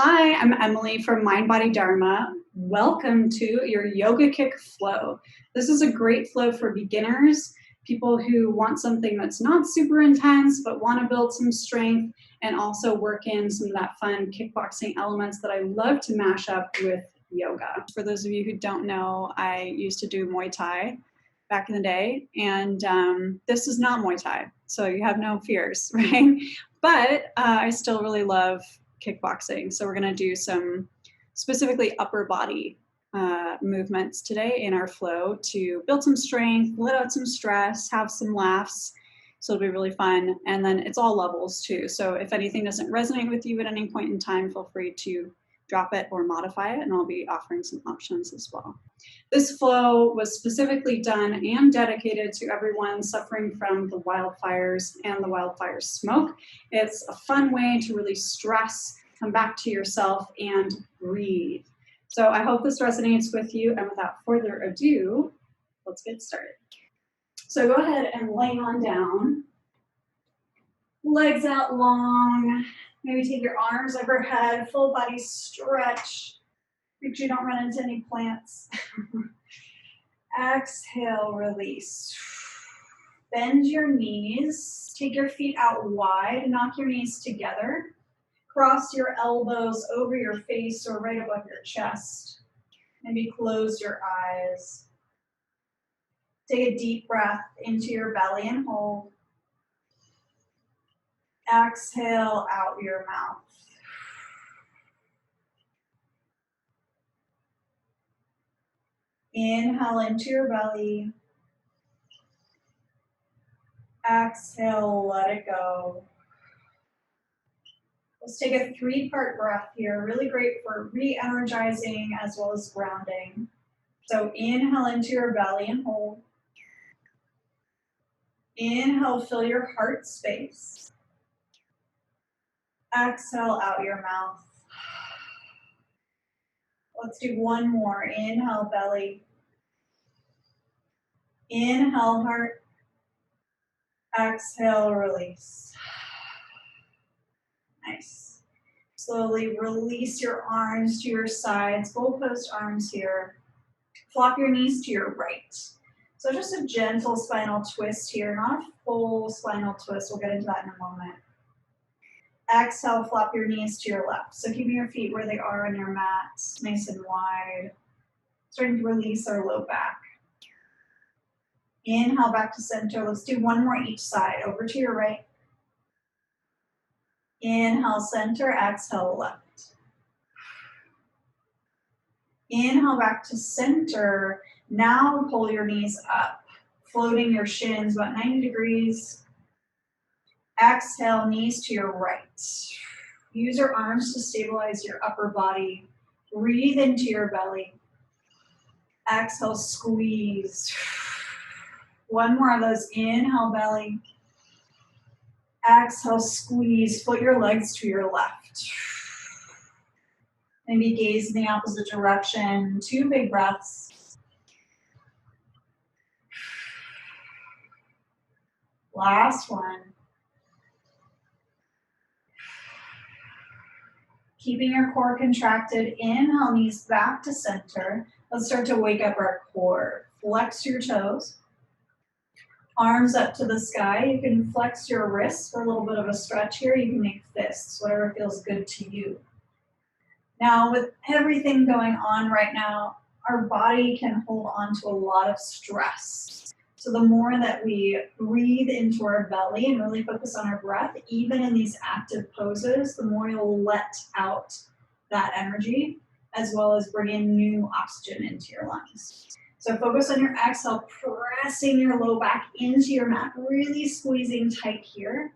Hi, I'm Emily from Mind Body Dharma. Welcome to your Yoga Kick Flow. This is a great flow for beginners, people who want something that's not super intense but want to build some strength and also work in some of that fun kickboxing elements that I love to mash up with yoga. For those of you who don't know, I used to do Muay Thai back in the day, and this is not Muay Thai, so you have no fears, right? But I still really love kickboxing. So we're going to do some specifically upper body movements today in our flow to build some strength, let out some stress, have some laughs. So it'll be really fun. And then it's all levels too. So if anything doesn't resonate with you at any point in time, feel free to drop it or modify it, and I'll be offering some options as well. This flow was specifically done and dedicated to everyone suffering from the wildfires and the wildfire smoke. It's a fun way to release stress, come back to yourself, and breathe. So I hope this resonates with you, and without further ado, let's get started. So go ahead and lay on down, legs out long, maybe take your arms overhead, full body stretch. Make sure you don't run into any plants. Exhale, release. Bend your knees. Take your feet out wide. Knock your knees together. Cross your elbows over your face or right above your chest. Maybe close your eyes. Take a deep breath into your belly and hold. Exhale out your mouth. Inhale into your belly. Exhale, let it go. Let's take a 3-part breath here. Really great for re-energizing as well as grounding. So inhale into your belly and hold. Inhale, fill your heart space. Exhale out your mouth. Let's do one more. Inhale, belly. Inhale, heart. Exhale, release. Nice. Slowly release your arms to your sides, goalpost arms here. Flop your knees to your right. So just a gentle spinal twist here, not a full spinal twist. We'll get into that in a moment. Exhale, flop your knees to your left. So keeping your feet where they are on your mat, nice and wide. Starting to release our low back. Inhale back to center. Let's do one more each side. Over to your right. Inhale, center. Exhale, left. Inhale back to center. Now pull your knees up, floating your shins about 90 degrees. Exhale, knees to your right. Use your arms to stabilize your upper body. Breathe into your belly. Exhale, squeeze. One more of those. Inhale, belly. Exhale, squeeze. Foot your legs to your left. Maybe gaze in the opposite direction. 2 big breaths. Last one. Keeping your core contracted. Inhale, knees back to center. Let's start to wake up our core. Flex your toes. Arms up to the sky. You can flex your wrists for a little bit of a stretch here. You can make fists, whatever feels good to you. Now, with everything going on right now, our body can hold on to a lot of stress. So the more that we breathe into our belly and really focus on our breath, even in these active poses, the more you'll let out that energy, as well as bring in new oxygen into your lungs. So focus on your exhale, pressing your low back into your mat, really squeezing tight here.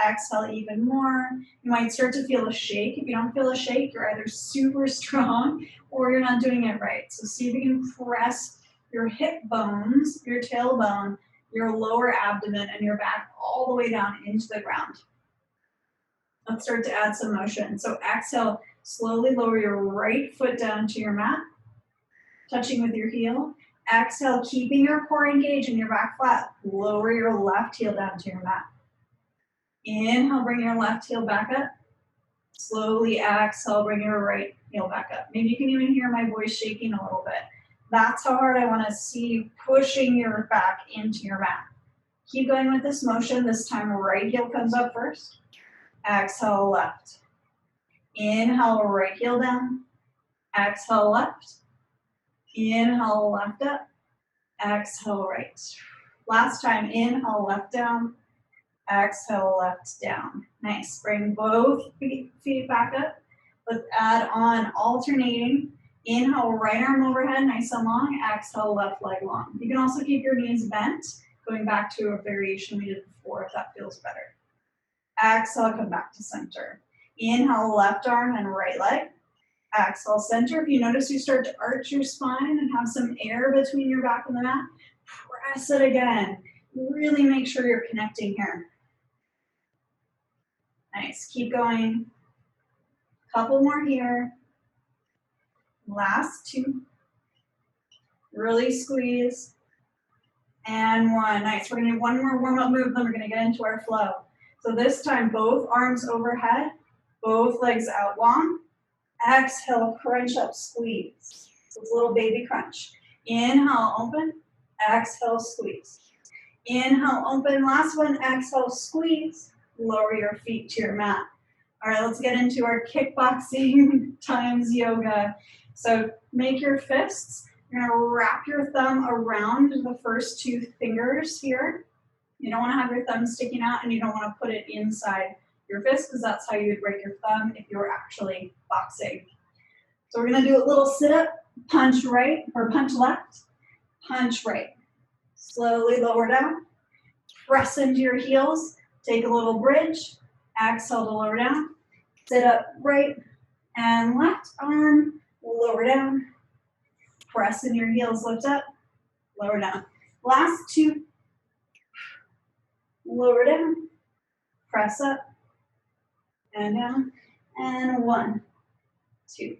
Exhale even more. You might start to feel a shake. If you don't feel a shake, you're either super strong or you're not doing it right. So see if you can press your hip bones, your tailbone, your lower abdomen, and your back all the way down into the ground. Let's start to add some motion. So exhale, slowly lower your right foot down to your mat, touching with your heel. Exhale, keeping your core engaged and your back flat. Lower your left heel down to your mat. Inhale, bring your left heel back up. Slowly exhale, bring your right heel back up. Maybe you can even hear my voice shaking a little bit. That's how hard I want to see you pushing your back into your mat. Keep going with this motion. This time, right heel comes up first. Exhale, left. Inhale, right heel down. Exhale, left. Inhale, left up. Exhale, right. Last time, inhale, left down. Exhale, left down. Nice. Bring both feet back up. Let's add on alternating. Inhale, right arm overhead, nice and long. Exhale, left leg long. You can also keep your knees bent, going back to a variation we did before if that feels better. Exhale, come back to center. Inhale, left arm and right leg. Exhale, center. If you notice you start to arch your spine and have some air between your back and the mat, press it again. Really make sure you're connecting here. Nice, keep going. Couple more here. Last two. Really squeeze. And one. Nice, we're gonna do one more warm-up move, then we're gonna get into our flow. So this time, both arms overhead, both legs out long. Exhale, crunch up, squeeze. So it's a little baby crunch. Inhale, open. Exhale, squeeze. Inhale, open. Last one, exhale, squeeze. Lower your feet to your mat. All right, let's get into our kickboxing times yoga. So make your fists. You're gonna wrap your thumb around the first two fingers here. You don't wanna have your thumb sticking out and you don't wanna put it inside your fist because that's how you would break your thumb if you were actually boxing. So we're gonna do a little sit-up, punch right or punch left, punch right. Slowly lower down, press into your heels, take a little bridge, exhale to lower down, sit up right and left arm, lower down, press in your heels, lift up, lower down. Last two, lower down, press up, and down, and 1, 2.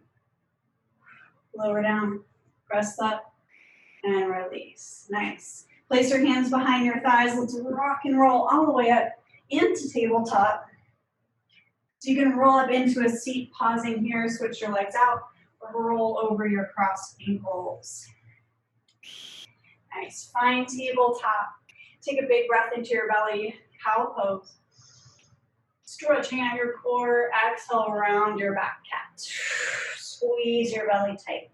Lower down, press up, and release. Nice. Place your hands behind your thighs. Let's rock and roll all the way up into tabletop. So you can roll up into a seat, pausing here, switch your legs out, or roll over your crossed ankles. Nice. Find tabletop. Take a big breath into your belly, cow pose. Stretching out your core, exhale around your back cat. Squeeze your belly tight.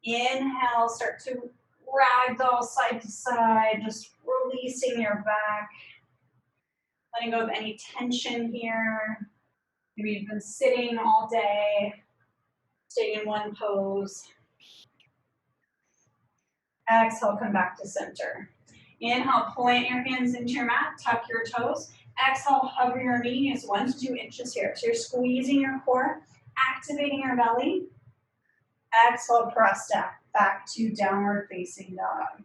Inhale, start to ragdoll side to side, just releasing your back. Letting go of any tension here. Maybe you've been sitting all day, staying in one pose. Exhale, come back to center. Inhale, plant your hands into your mat, tuck your toes. Exhale, hover your knees 1 to 2 inches here. So you're squeezing your core, activating your belly. Exhale, press back to downward facing dog.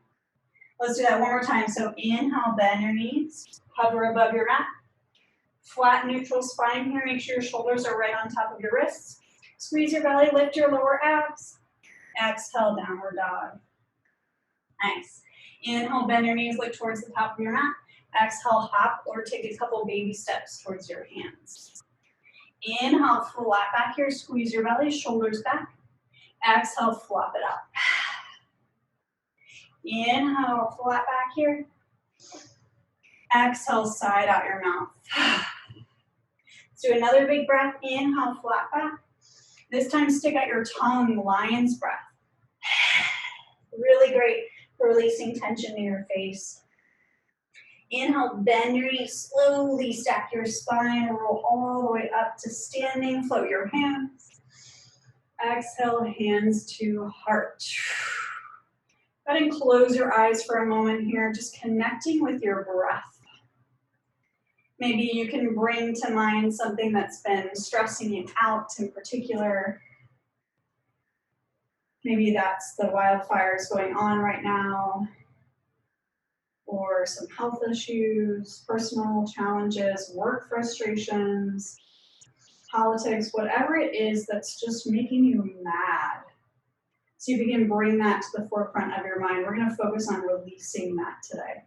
Let's do that one more time. So inhale, bend your knees, hover above your mat. Flat neutral spine here. Make sure your shoulders are right on top of your wrists. Squeeze your belly, lift your lower abs. Exhale, downward dog. Nice. Inhale, bend your knees, look towards the top of your mat. Exhale, hop or take a couple baby steps towards your hands. Inhale, flat back here, squeeze your belly, shoulders back. Exhale, flop it up. Inhale, flat back here. Exhale, side out your mouth. Let's do another big breath. Inhale, flat back. This time stick out your tongue, lion's breath. Really great for releasing tension in your face. Inhale, bend your knees, slowly stack your spine, roll all the way up to standing, float your hands. Exhale, hands to heart. Go ahead and close your eyes for a moment here, just connecting with your breath. Maybe you can bring to mind something that's been stressing you out in particular. Maybe that's the wildfires going on right now, or some health issues, personal challenges, work frustrations, politics, whatever it is that's just making you mad. So you begin bring that to the forefront of your mind. We're going to focus on releasing that today.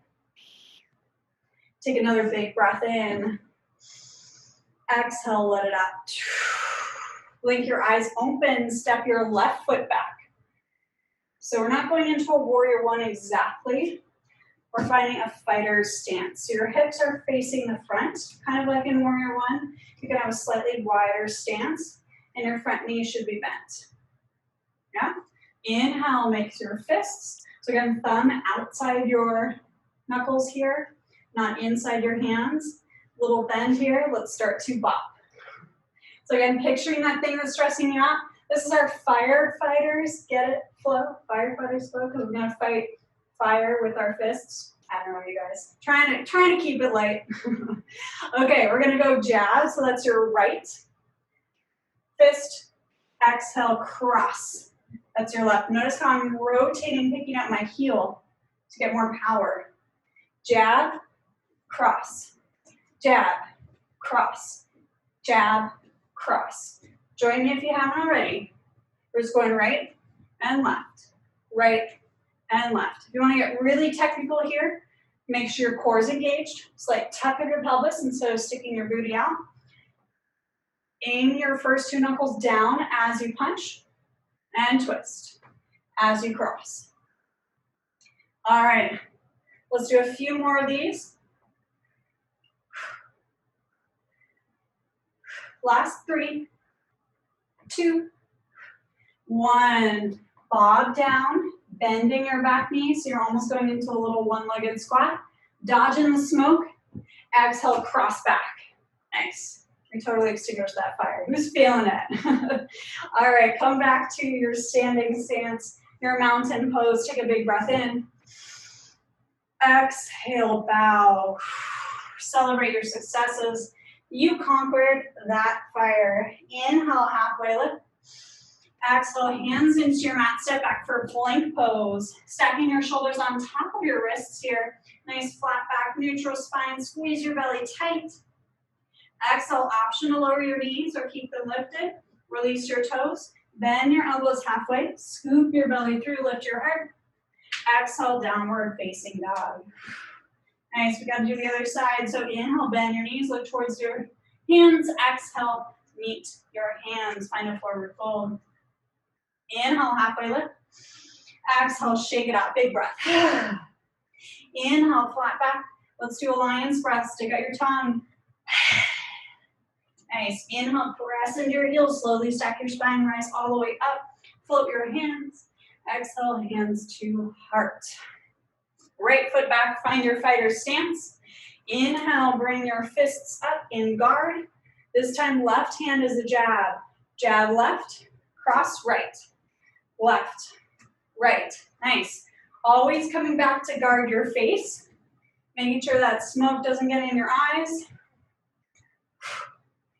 Take another big breath in. Exhale, let it out. Blink your eyes open, step your left foot back. So we're not going into a warrior one exactly. We're finding a fighter's stance. So your hips are facing the front, kind of like in warrior one. You can have a slightly wider stance, and your front knee should be bent. Yeah? Inhale, make your fists. So again, thumb outside your knuckles here, not inside your hands. Little bend here. Let's start to bop. So again, picturing that thing that's stressing you out. This is our firefighters. Get it? Flow. Firefighters flow, because we're going to fight fire with our fists. I don't know, you guys. Trying to keep it light. Okay, we're going to go jab. So that's your right fist. Exhale, cross. That's your left. Notice how I'm rotating, picking up my heel to get more power. Jab, cross. Jab, cross. Jab, cross. Join me if you haven't already. We're just going right and left. Right and left. If you want to get really technical here, make sure your core is engaged. Slight tuck of your pelvis instead of sticking your booty out. Aim your first two knuckles down as you punch and twist as you cross. All right, let's do a few more of these. Last 3, 2, 1. Bob down, bending your back knee, so you're almost going into a little one-legged squat. Dodge in the smoke. Exhale, cross back. Nice. We totally extinguished that fire. Who's feeling it? All right, come back to your standing stance, your mountain pose. Take a big breath in. Exhale, bow. Celebrate your successes. You conquered that fire. Inhale, halfway lift. Exhale, hands into your mat, step back for plank pose. Stacking your shoulders on top of your wrists here. Nice flat back, neutral spine, squeeze your belly tight. Exhale, option to lower your knees or keep them lifted. Release your toes, bend your elbows halfway, scoop your belly through, lift your heart. Exhale, downward facing dog. Nice, we gotta do the other side. So inhale, bend your knees, look towards your hands. Exhale, meet your hands, find a forward fold. Inhale, halfway lift. Exhale, shake it out, big breath. Inhale, flat back. Let's do a lion's breath, stick out your tongue. Nice, inhale, press into your heels, slowly stack your spine, rise all the way up. Float your hands. Exhale, hands to heart. Right foot back, find your fighter stance. Inhale, bring your fists up in guard. This time, left hand is a jab. Jab left, cross right. Left, right. Nice. Always coming back to guard your face. Making sure that smoke doesn't get in your eyes.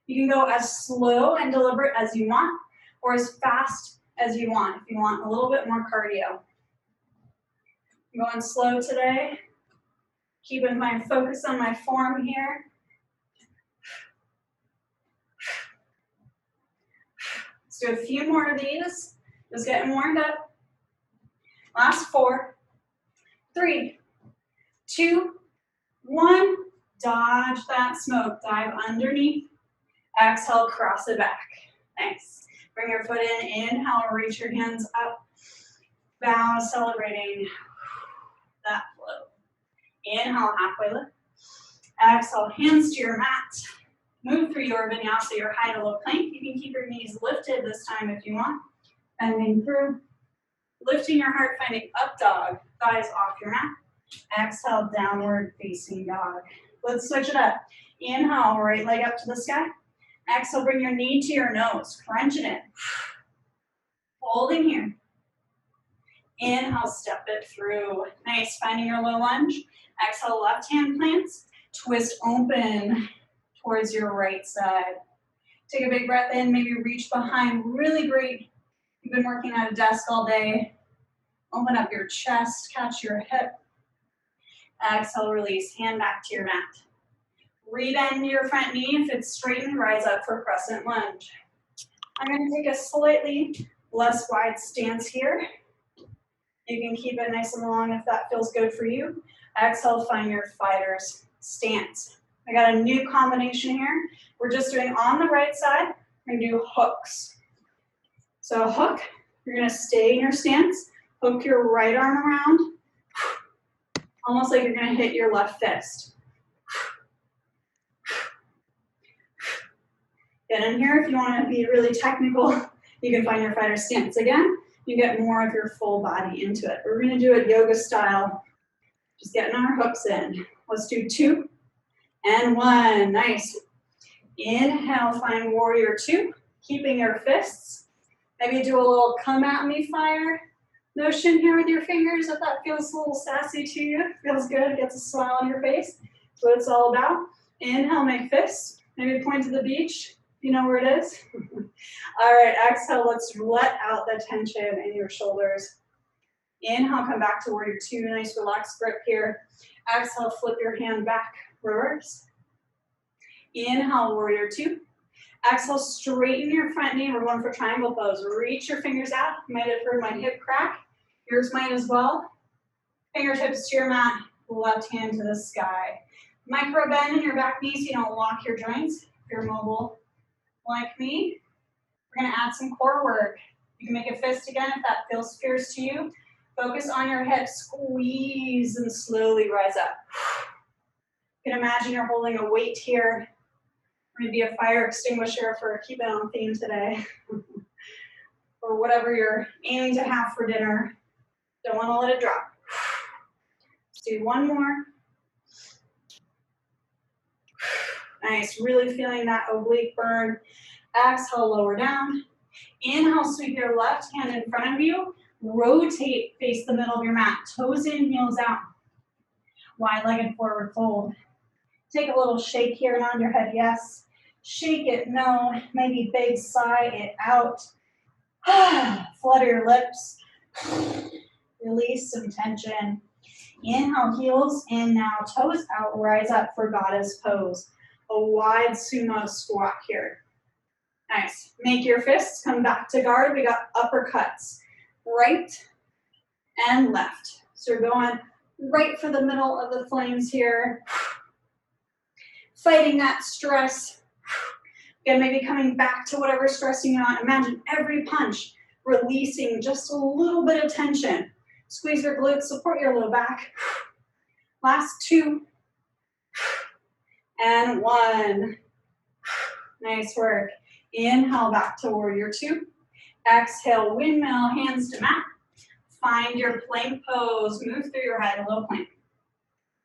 You can go as slow and deliberate as you want, or as fast as you want, if you want a little bit more cardio. I'm going slow today. Keeping my focus on my form here. Let's do a few more of these. Just getting warmed up. Last 4, 3, 2, 1. Dodge that smoke. Dive underneath. Exhale, cross it back. Nice. Bring your foot in. Inhale, reach your hands up. Bow, celebrating that flow. Inhale, halfway lift. Exhale, hands to your mat. Move through your vinyasa, your high to low plank. You can keep your knees lifted this time if you want. Bending through. Lifting your heart, finding up dog. Thighs off your mat. Exhale, downward facing dog. Let's switch it up. Inhale, right leg up to the sky. Exhale, bring your knee to your nose. Crunch it in. Holding here. Inhale, step it through. Nice, finding your low lunge. Exhale, left hand plants. Twist open towards your right side. Take a big breath in, maybe reach behind. Really great. You've been working at a desk all day. Open up your chest, catch your hip. Exhale, release, hand back to your mat. Rebend your front knee. If it's straightened, rise up for crescent lunge. I'm going to take a slightly less wide stance here. You can keep it nice and long if that feels good for you. Exhale, find your fighter's stance. I got a new combination here. We're just doing on the right side, we're gonna do hooks. So hook, you're gonna stay in your stance, hook your right arm around, almost like you're gonna hit your left fist. Get in here. If you wanna be really technical, you can find your fighter stance. Again, you get more of your full body into it. We're gonna do it yoga style, just getting our hooks in. Let's do 2 and 1, nice. Inhale, find warrior 2, keeping your fists. Maybe do a little come at me fire motion here with your fingers if that feels a little sassy to you. Feels good, gets a smile on your face. That's what it's all about. Inhale, make fists. Maybe point to the beach. You know where it is? All right, exhale, let's let out the tension in your shoulders. Inhale, come back to warrior 2, nice relaxed grip here. Exhale, flip your hand back, reverse. Inhale, warrior 2. Exhale, straighten your front knee. We're going for triangle pose. Reach your fingers out. You might have heard my hip crack. Yours might as well. Fingertips to your mat, left hand to the sky. Micro bend in your back knee so you don't lock your joints. If you're mobile like me, we're gonna add some core work. You can make a fist again if that feels fierce to you. Focus on your hips, squeeze and slowly rise up. You can imagine you're holding a weight here. We're gonna be a fire extinguisher for keeping on theme today. Or whatever you're aiming to have for dinner. Don't wanna let it drop. Let's do 1 more. Nice, really feeling that oblique burn. Exhale, lower down. Inhale, sweep your left hand in front of you. Rotate, face the middle of your mat. Toes in, heels out. Wide-legged forward fold. Take a little shake here, nod your head yes. Shake it, no. Maybe big sigh it out. Flutter your lips. Release some tension. Inhale, heels in now. Toes out, rise up for goddess pose. A wide sumo squat here. Nice. Make your fists come back to guard. We got uppercuts. Right and left. So we're going right for the middle of the flames here. Fighting that stress. Again, maybe coming back to whatever's stressing you out. Imagine every punch releasing just a little bit of tension. Squeeze your glutes, support your low back. Last 2 and 1. Nice work. Inhale, back to warrior 2. Exhale, windmill, hands to mat. Find your plank pose. Move through your head, a little plank.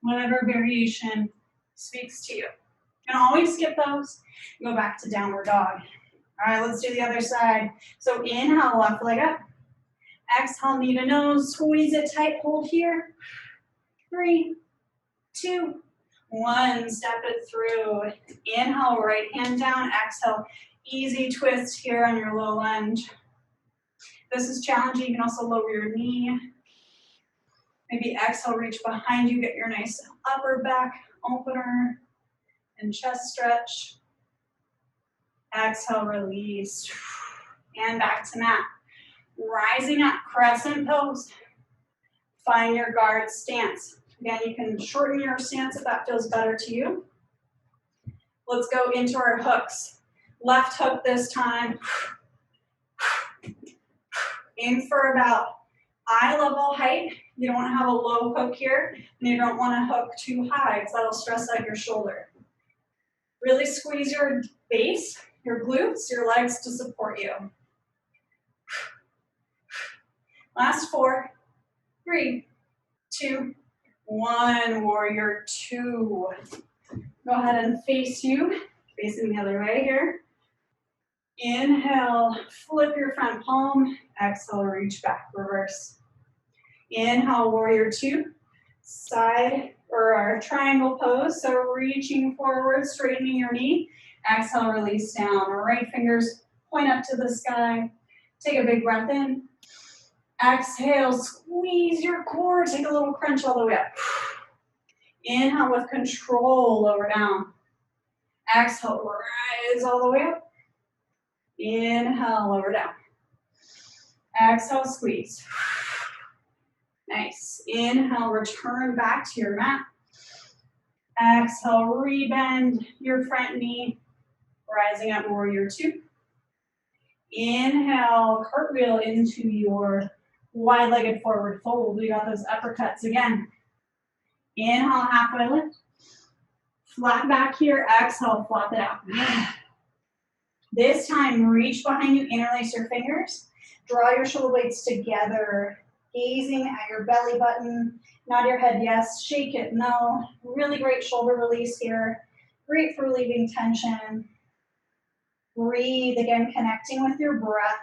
Whatever variation speaks to you. You can always skip those. Go back to downward dog. All right, let's do the other side. So inhale, left leg up. Exhale, knee to nose. Squeeze it tight, hold here. 3, 2, 1. Step it through. Inhale, right hand down. Exhale, easy twist here on your low lunge. This is challenging. You can also lower your knee. Maybe exhale, reach behind you. Get your nice upper back opener and chest stretch. Exhale, release. And back to mat. Rising up, crescent pose. Find your guard stance. Again, you can shorten your stance if that feels better to you. Let's go into our hooks. Left hook this time. Aim for about eye level height. You don't want to have a low hook here, and you don't want to hook too high because that'll stress out your shoulder. Really squeeze your base, your glutes, your legs to support you. Last 4, 3, 2, 1. Warrior 2. Go ahead and face you, facing the other way here. Inhale, flip your front palm. Exhale, reach back, reverse. Inhale, warrior 2. Side or our triangle pose. So reaching forward, straightening your knee. Exhale, release down. Right fingers point up to the sky. Take a big breath in. Exhale, squeeze your core. Take a little crunch all the way up. Inhale with control, lower down. Exhale, rise all the way up. Inhale, lower down. Exhale, squeeze. Nice. Inhale, return back to your mat. Exhale, rebend your front knee, rising up, warrior two. Inhale, cartwheel into your wide-legged forward fold. We got those uppercuts again. Inhale, halfway lift. Flat back here, exhale, flop it out. This time, reach behind you, interlace your fingers. Draw your shoulder blades together, gazing at your belly button. Nod your head yes, shake it no. Really great shoulder release here. Great for relieving tension. Breathe, again, connecting with your breath.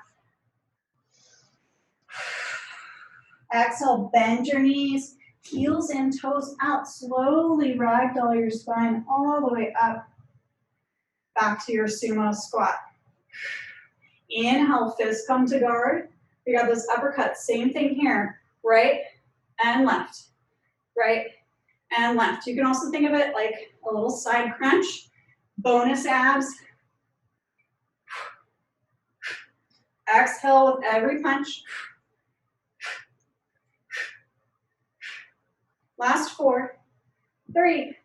Exhale, bend your knees, heels in, toes out. Slowly ragdoll your spine all the way up. Back to your sumo squat. Inhale, fists come to guard. We got those uppercuts, same thing here. Right and left. Right and left. You can also think of it like a little side crunch. Bonus abs. Exhale with every punch. Last 4, 3,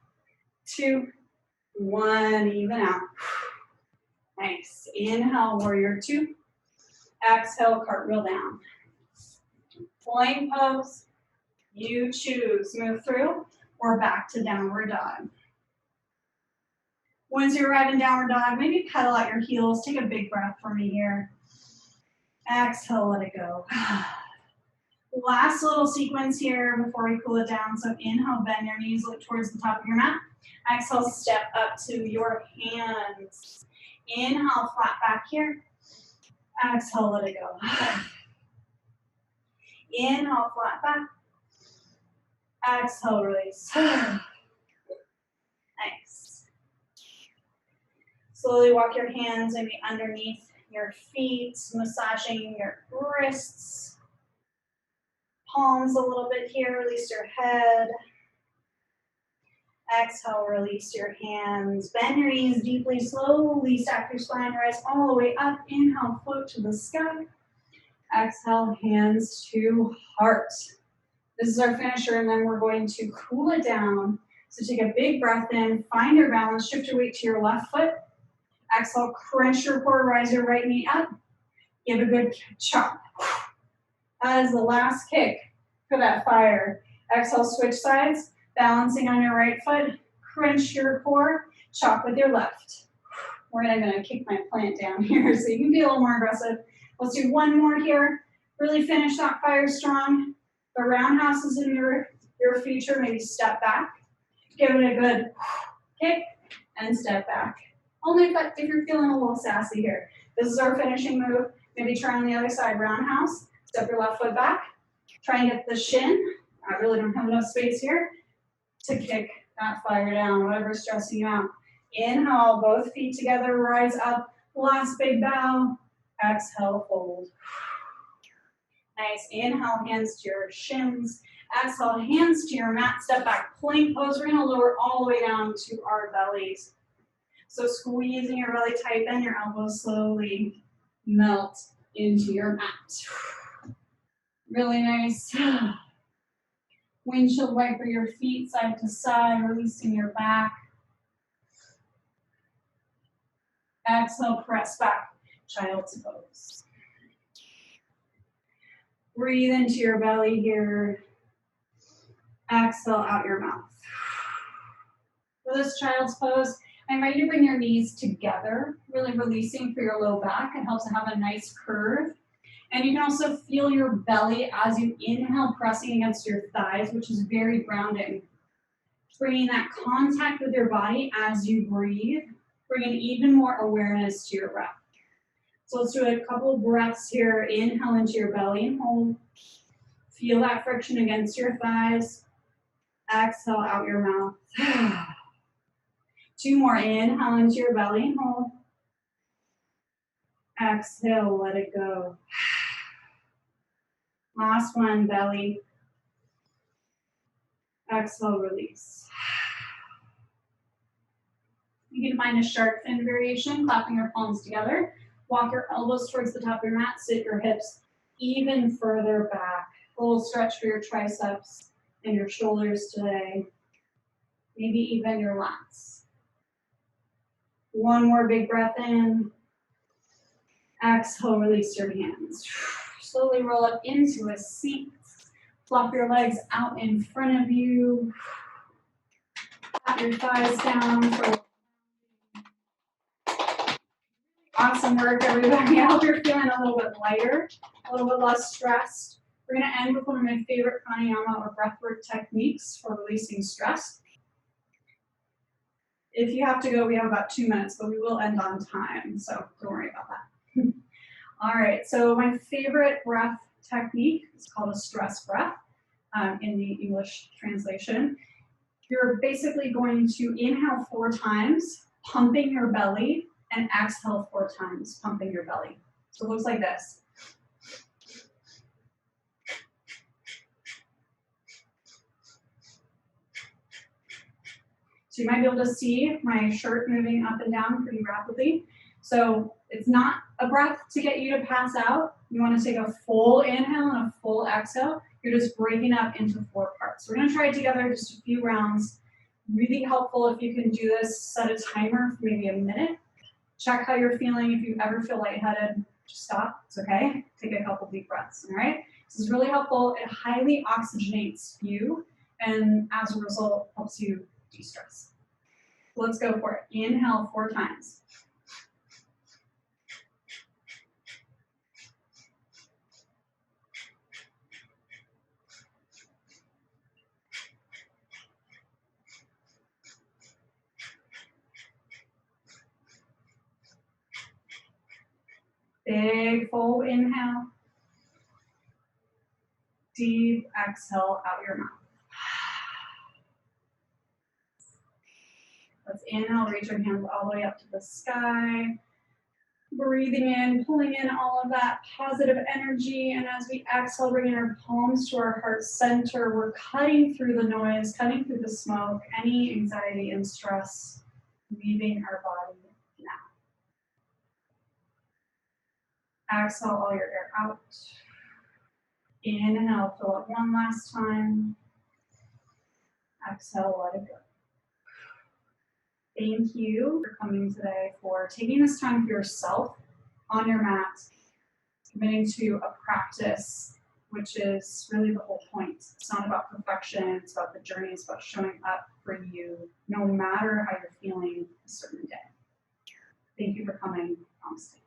2, 1. Even out. Nice. Inhale, warrior two. Exhale, cartwheel down. Plank pose. You choose. Move through or back to downward dog. Once you arrive in downward dog, maybe pedal out your heels. Take a big breath for me here. Exhale, let it go. Last little sequence here before we cool it down. So inhale, bend your knees, look towards the top of your mat. Exhale, step up to your hands. Inhale, flat back here. Exhale, let it go. Inhale, flat back. Exhale, release. Nice. Slowly walk your hands maybe underneath your feet, massaging your wrists. Palms a little bit here, release your head. Exhale, release your hands. Bend your knees deeply, slowly stack your spine, rise all the way up. Inhale, float to the sky. Exhale, hands to heart. This is our finisher, and then we're going to cool it down. So take a big breath in, find your balance, shift your weight to your left foot. Exhale, crunch your core, rise your right knee up. Give a good chop. That is the last kick for that fire. Exhale, switch sides, balancing on your right foot. Crunch your core, chop with your left. I'm gonna kick my plant down here so you can be a little more aggressive. Let's do one more here. Really finish that fire strong. The roundhouse is in your future. Maybe step back. Give it a good kick and step back. Only if you're feeling a little sassy here. This is our finishing move. Maybe try on the other side, roundhouse. Step your left foot back. Try and get the shin. I really don't have enough space here to kick that fire down, whatever's stressing you out. Inhale, both feet together, rise up. Last big bow. Exhale, fold. Nice. Inhale, hands to your shins. Exhale, hands to your mat. Step back, plank pose. We're going to lower all the way down to our bellies. So squeezing your belly tight, bend your elbows slowly. Melt into your mat. Really nice. Windshield wiper your feet side to side, releasing your back. Exhale, press back, child's pose. Breathe into your belly here. Exhale out your mouth. For this child's pose, I invite you to bring your knees together, really releasing for your low back. It helps to have a nice curve. And you can also feel your belly as you inhale, pressing against your thighs, which is very grounding. Bringing that contact with your body as you breathe, bringing even more awareness to your breath. So let's do a couple breaths here. Inhale into your belly and hold. Feel that friction against your thighs. Exhale out your mouth. 2 more. Inhale into your belly and hold. Exhale, let it go. Last one, belly. Exhale, release. You can find a shark fin variation, clapping your palms together. Walk your elbows towards the top of your mat. Sit your hips even further back. A little stretch for your triceps and your shoulders today. maybe even your lats. One more big breath in. Exhale, release your hands. Slowly roll up into a seat. Flop your legs out in front of you. Pat your thighs down for awesome work, everybody. I hope you're feeling a little bit lighter, a little bit less stressed. We're going to end with one of my favorite pranayama or breathwork techniques for releasing stress. If you have to go, we have about 2 minutes, but we will end on time, so don't worry about that. All right, so my favorite breath technique is called a stress breath in the English translation. You're basically going to inhale 4 times, pumping your belly, and exhale 4 times, pumping your belly. So it looks like this. So you might be able to see my shirt moving up and down pretty rapidly. So it's not a breath to get you to pass out. You want to take a full inhale and a full exhale. You're just breaking up into 4 parts. We're going to try it together just a few rounds. Really helpful if you can do this, set a timer for maybe a minute. Check how you're feeling. If you ever feel lightheaded, just stop. It's okay. Take a couple deep breaths, all right? This is really helpful. It highly oxygenates you, and as a result, helps you de-stress. Let's go for it. Inhale 4 times. Big full inhale. Deep exhale out your mouth. Let's inhale, reach your hands all the way up to the sky. Breathing in, pulling in all of that positive energy. And as we exhale, bringing our palms to our heart center, we're cutting through the noise, cutting through the smoke, any anxiety and stress, leaving our body now. Exhale all your air out. Inhale, fill up one last time. Exhale, let it go. Thank you for coming today, for taking this time for yourself on your mat, committing to a practice, which is really the whole point. It's not about perfection, it's about the journey, it's about showing up for you, no matter how you're feeling a certain day. Thank you for coming. Namaste.